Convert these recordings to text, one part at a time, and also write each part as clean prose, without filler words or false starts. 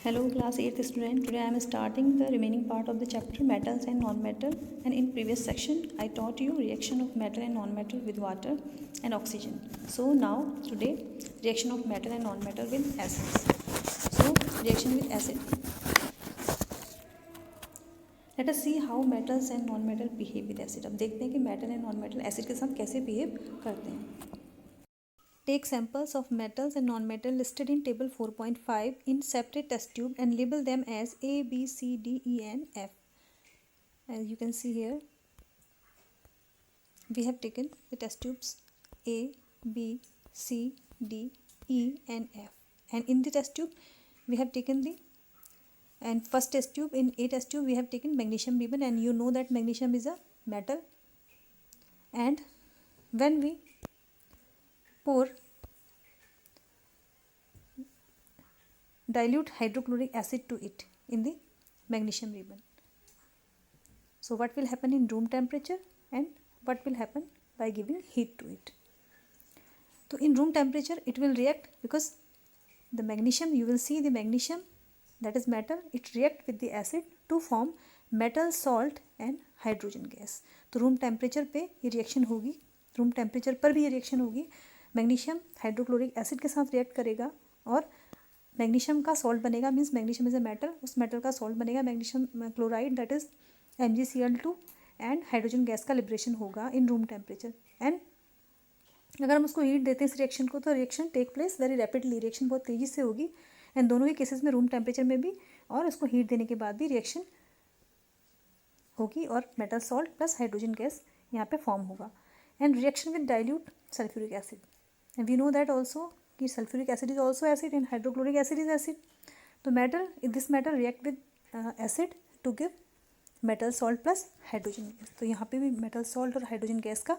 Hello class 8th student. Today I am starting the remaining part of the chapter metals and non-metal, and in previous section I taught you reaction of metal and non-metal with water and oxygen. So now today reaction of metal and non-metal with acids. So reaction with acid. Let us see how metals and non-metal behave with acid. अब देखते हैं कि metal and non-metal acid के साथ कैसे behave करते हैं. Take samples of metals and non-metal listed in table 4.5 in separate test tube and label them as A, B, C, D, E and F. As you can see here, we have taken the test tubes A, B, C, D, E and F. And in the test tube, we have taken first test tube, in A test tube, we have taken magnesium ribbon, and you know that magnesium is a metal. And when we pour dilute hydrochloric acid to it in the magnesium ribbon, so what will happen in room temperature and what will happen by giving heat to it? So in room temperature it will react, because the magnesium, you will see the magnesium, that is metal, it react with the acid to form metal salt and hydrogen gas. तो room temperature पे ये reaction होगी, room temperature पर भी ये reaction होगी. Magnesium hydrochloric acid के साथ रिएक्ट करेगा और मैग्नीशियम का सॉल्ट बनेगा, means magnesium is a metal, उस मेटल का सॉल्ट बनेगा magnesium chloride, that is MgCl2, and hydrogen gas का लिबरेशन होगा इन रूम टेम्परेचर. एंड अगर हम उसको हीट देते हैं इस रिएक्शन को, तो reaction take place very rapidly, reaction बहुत तेज़ी से होगी. एंड दोनों ही केसेस में रूम टेम्परेचर में भी और उसको हीट देने के बाद भी रिएक्शन होगी और metal salt plus hydrogen gas यहाँ पे फॉर्म होगा. And reaction with dilute sulphuric acid, and we know that also कि sulphuric acid is also acid and hydrochloric acid is acid. तो metal, this metal react with acid to give metal salt plus hydrogen gas. तो यहाँ पे भी metal salt और hydrogen gas का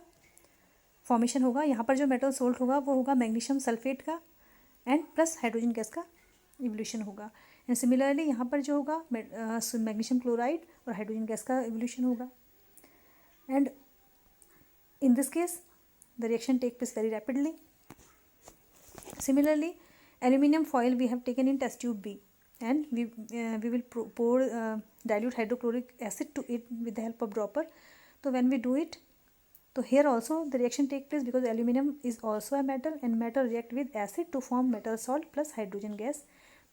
formation होगा. यहाँ पर जो मेटल सॉल्ट होगा वो होगा मैग्नीशियम सल्फेट का एंड प्लस हाइड्रोजन गैस का इवोल्यूशन होगा. एंड सिमिलरली यहाँ पर जो होगा मैग्नीशियम क्लोराइड और हाइड्रोजन गैस का इवोल्यूशन होगा. And in this case the reaction take place very rapidly. Similarly, aluminum foil we have taken in test tube B, and we will pour dilute hydrochloric acid to it with the help of dropper. So when we do it, so here also the reaction take place, because aluminum is also a metal and metal react with acid to form metal salt plus hydrogen gas.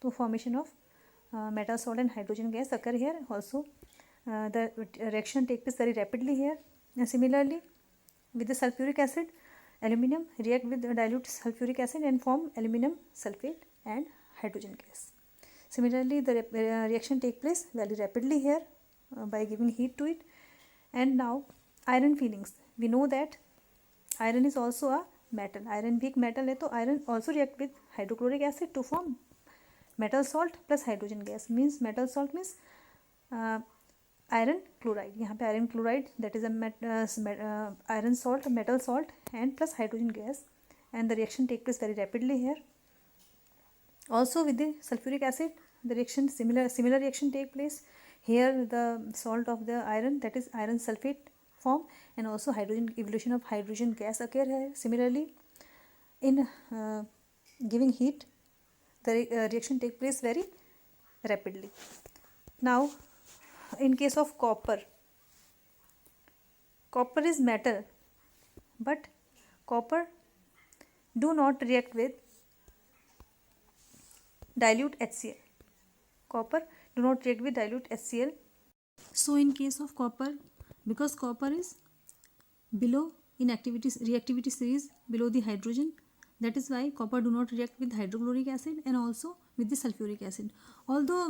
So formation of metal salt and hydrogen gas occur here also. The reaction take place very rapidly here. And similarly with the sulfuric acid, aluminum react with dilute sulfuric acid and form aluminum sulfate and hydrogen gas. Similarly, the reaction take place very rapidly here by giving heat to it. And now iron fillings, we know that iron is also a metal. Iron भी एक metal है, तो iron also react with hydrochloric acid to form metal salt plus hydrogen gas. Means metal salt means iron chloride. यहाँ पे iron chloride, that is iron salt, metal salt and plus hydrogen gas. And the reaction take place very rapidly here. Also with the sulphuric acid the reaction similar reaction take place. Here the salt of the iron, that is iron sulfate form, and also hydrogen evolution of hydrogen gas occur here. Similarly in giving heat, the reaction take place very rapidly. Now in case of copper, copper is metal, but copper do not react with dilute HCl. Copper do not react with dilute HCl. So in case of copper, because copper is below in reactivity series below the hydrogen, that is why copper do not react with hydrochloric acid and also with the sulfuric acid. Although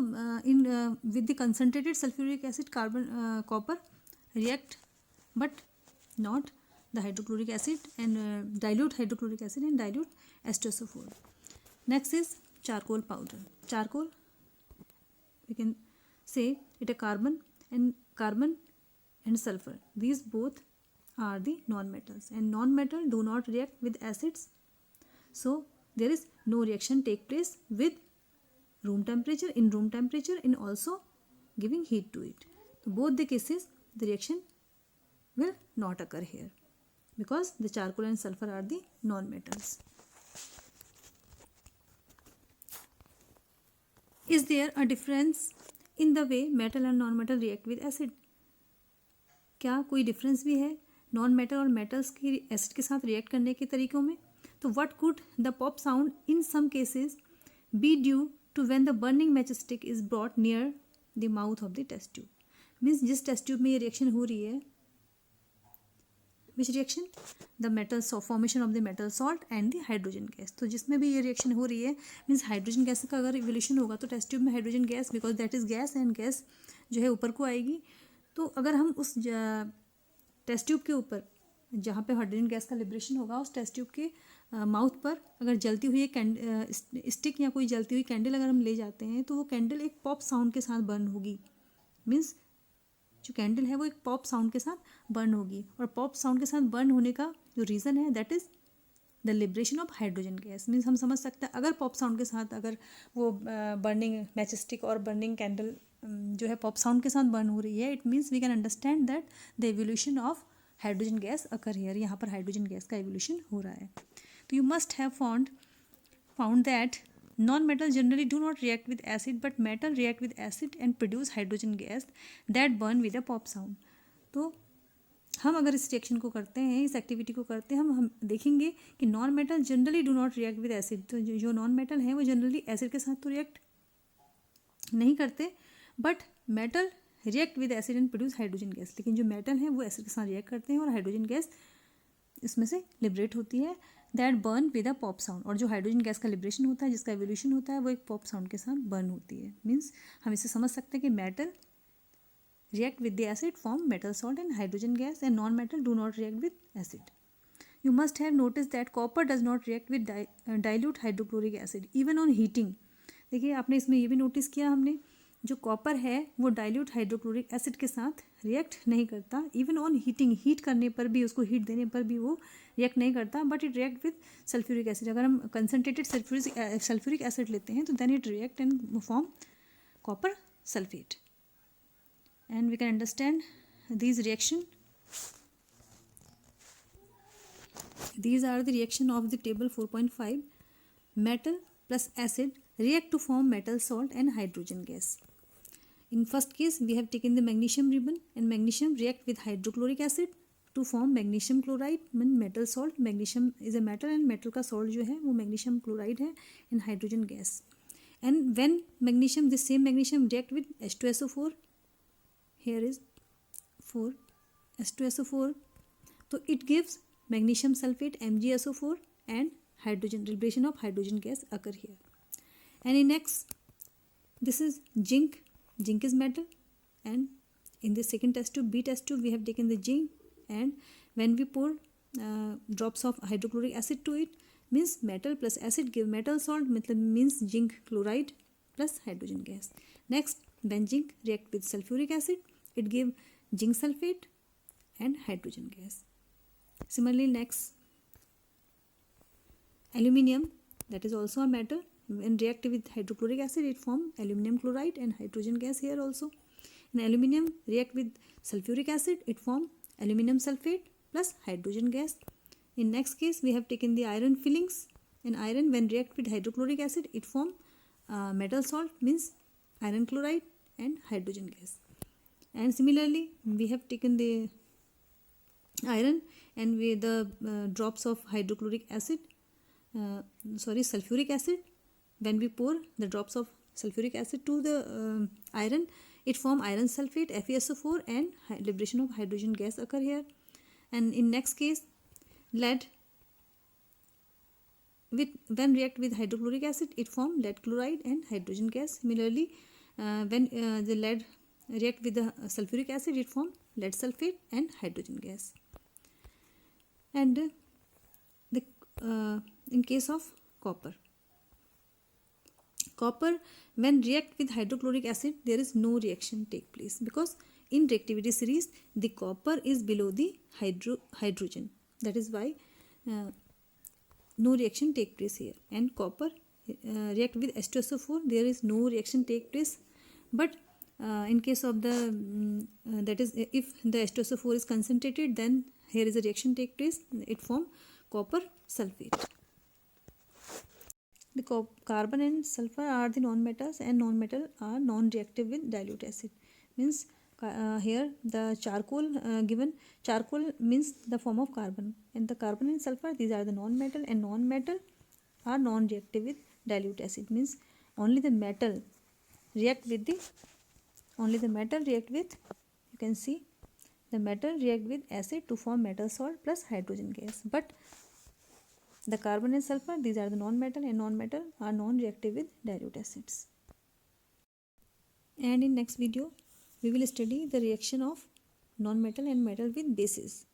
with the concentrated sulfuric acid, copper react, but not the hydrochloric acid and dilute hydrochloric acid and dilute H2SO4. Next is charcoal powder. Charcoal, we can say it a carbon and sulfur. These both are the non-metals, and non-metal do not react with acids. So there is no reaction take place with room temperature, in room temperature, and also giving heat to it. So both the cases the reaction will not occur here, because the charcoal and sulfur are the non-metals. Is there a difference in the way metal and non-metal react with acid? क्या कोई difference भी है non metal और metals की acid के साथ react करने के तरीकों में? तो what could the pop sound in some cases be due to when the burning matchstick is brought near the mouth of the test tube? Means जिस टेस्ट ट्यूब में ये रिएक्शन हो रही है, which reaction? The metal formation of the metal salt and the hydrogen gas. तो जिसमें भी ये रिएक्शन हो रही है मीन्स हाइड्रोजन गैस का अगर इवोल्यूशन होगा तो टेस्ट ट्यूब में hydrogen gas, because that is gas and gas जो है ऊपर को आएगी। तो अगर हम उस टेस्ट ट्यूब के ऊपर जहाँ पे हाइड्रोजन गैस का लिबरेशन होगा उस टेस्ट ट्यूब के माउथ पर अगर जलती हुई एक स्टिक या कोई जलती हुई कैंडल अगर हम ले जाते हैं तो वो कैंडल एक पॉप साउंड के साथ बर्न होगी। मीन्स जो कैंडल है वो एक पॉप साउंड के साथ बर्न होगी, और पॉप साउंड के साथ बर्न होने का जो रीज़न है that is the liberation of hydrogen gas. Means हम समझ सकते हैं अगर पॉप साउंड के साथ अगर वो बर्निंग मैच स्टिक और बर्निंग कैंडल जो है पॉप साउंड के साथ बर्न हो रही है, it means we can understand that the evolution of hydrogen gas occur here. यहाँ पर हाइड्रोजन गैस का एवोल्यूशन हो रहा है। तो you must have found that non-metal generally do not react with acid, but metal react with acid and produce hydrogen gas that burn with a pop sound. तो हम अगर इस रिएक्शन को करते हैं, इस एक्टिविटी को करते हैं, हम देखेंगे कि non metal generally do not react with acid. तो जो नॉन मेटल है वो जनरली एसिड के साथ तो रिएक्ट नहीं करते, but metal react with acid and produce hydrogen gas. लेकिन जो मेटल है वो एसिड के साथ रिएक्ट करते हैं और हाइड्रोजन गैस इसमें से लिबरेट होती है, that burn with a pop sound. और जो हाइड्रोजन गैस का लिबरेशन होता है, जिसका एवोल्यूशन होता है, वो एक पॉप साउंड के साथ बर्न होती है। मीन्स हम इसे समझ सकते हैं कि metal react with the acid form metal salt and hydrogen gas, and non-metal do not react with acid. You must have noticed that copper does not react with dilute hydrochloric acid even on heating. देखिए आपने इसमें ये भी notice किया हमने, जो copper है वो डाइल्यूट हाइड्रोक्लोरिक एसिड के साथ रिएक्ट नहीं करता। इवन ऑन हीटिंग, हीट करने पर भी, उसको हीट देने पर भी वो रिएक्ट नहीं करता, but it react with sulphuric acid. अगर हम कंसनट्रेटेड सल्फ्यूरिक एसिड लेते हैं तो then it react and form copper sulphate. And we can understand these reaction. These are the reaction of the table 4.5. Metal plus acid react to form metal salt and hydrogen gas. In first case we have taken the magnesium ribbon, and magnesium react with hydrochloric acid to form magnesium chloride, metal salt. Magnesium is a metal and metal का salt जो है वो magnesium chloride है, and hydrogen gas. And when magnesium, this same magnesium react with H2SO4, here is 4 H2SO4, so it gives magnesium sulfate MgSO4 and hydrogen, liberation of hydrogen gas occur here. And in next, this is zinc is metal, and in the second test tube, B test tube, we have taken the zinc, and when we pour drops of hydrochloric acid to it, means metal plus acid give metal salt, means zinc chloride plus hydrogen gas. Next, when zinc react with sulfuric acid, it give zinc sulfate and hydrogen gas. Similarly, next, aluminium, that is also a metal, when react with hydrochloric acid, it form aluminum chloride and hydrogen gas here also. And aluminium react with sulfuric acid, it form aluminum sulfate plus hydrogen gas. In next case, we have taken the iron fillings, and iron when react with hydrochloric acid, it form metal salt, means iron chloride and hydrogen gas. And similarly, we have taken the iron, and with the drops of hydrochloric acid, sulfuric acid, when we pour the drops of sulfuric acid to the iron, it form iron sulfate FeSO4, and liberation of hydrogen gas occur here. And in next case, lead, when react with hydrochloric acid, it form lead chloride and hydrogen gas. Similarly, when the lead react with the sulfuric acid, it form lead sulfate and hydrogen gas. And in case of copper, when react with hydrochloric acid, there is no reaction take place, because in reactivity series the copper is below the hydrogen. That is why no reaction take place here. And copper react with H2SO4, there is no reaction take place. But in case of the that is, if the H2SO4 is concentrated, then here is a reaction take place, it form copper sulfate. The carbon and sulfur are the non-metals, and non-metal are non-reactive with dilute acid. Means here the charcoal given charcoal means the form of carbon, and the carbon and sulfur, these are the non-metal, and non-metal are non-reactive with dilute acid. Means only the metal react with the you can see the metal react with acid to form metal salt plus hydrogen gas. But the carbon and sulfur, these are the non-metal, and non-metal are non-reactive with dilute acids. And in next video we will study the reaction of non-metal and metal with bases.